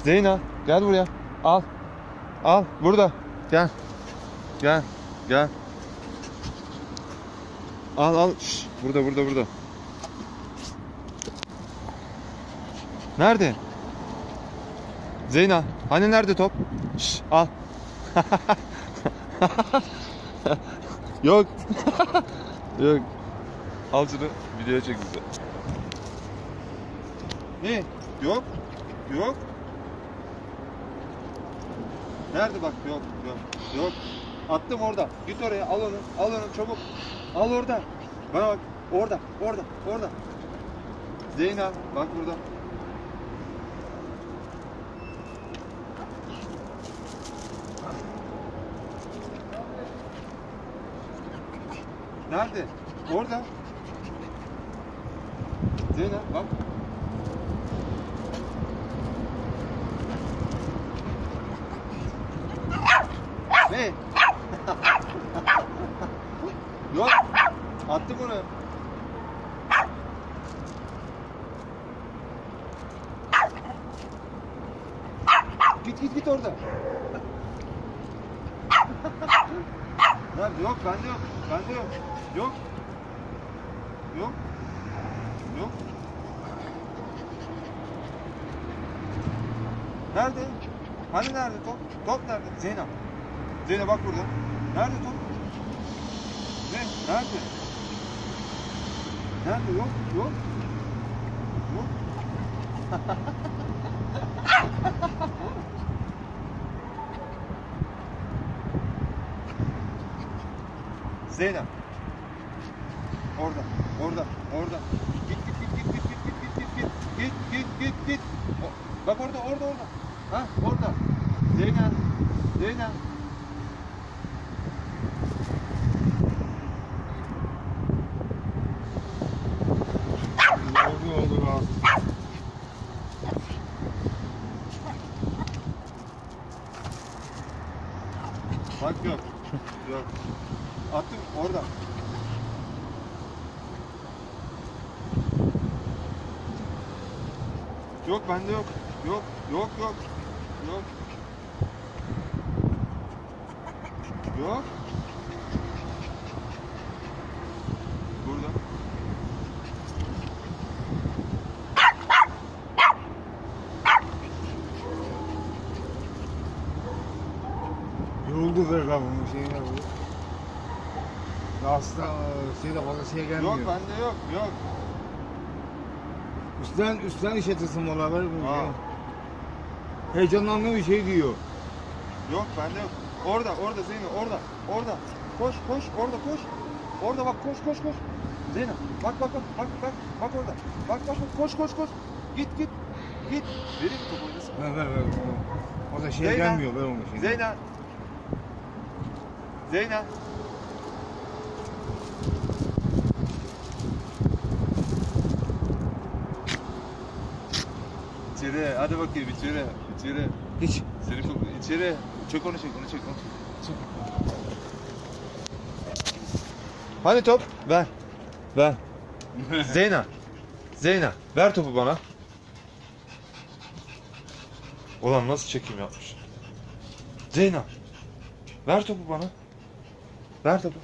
Zeyna gel buraya. Al. Al burada. Gel. Gel. Gel. Al al. Şş, burada. Nerede? Zeyna. Hani nerede top? Şş, al. Yok. Yok. Al şunu videoya çek bize. Ne? Yok. Yok. Nerede bak? Yok. Attım orada. Git oraya al onu. Al onu çabuk. Al orada. Bana bak. Orada. Zeyna bak burada. Nerede? Orada. Zeyna bak. Ne? Yok. Attım onu. Git orada. Yok bende yok. Yok. Nerede? Hani nerede top? Top nerede? Zeyna bak burada. Nerede top? Nerede? Nerede? Yok. Zeyna. Orada. Git. Bak orada. Ha, orada. Zeyna. Oldu lan. Bak yok. Attım orada. Yok bende yok. Yok. Burada. Yoruldu ver lan bunun şeyine bu. Aslında şeyde fazla şey gelmiyor. Yok bende yok. Üstten iş etesin valla ver bunu. Aa. Heyecanlanmıyor bir şey diyor. Yok bende yok. Orada Zeyno orada. Koş orada koş. Orada bak koş. Zeyno bak orada. Bak koş. Git. Vereyim mi topu oynasın? Ver. O da şey Zeyna. gelmiyor ver onu şey. Zeyna. İçeri hadi bakayım içeri. Hiç. Seni içeri. Çek onu çek. Hani top? Ver. Zeyna. Ver topu bana. Ulan nasıl çekim yapmış. Zeyna. Ver topu bana. Ver topu.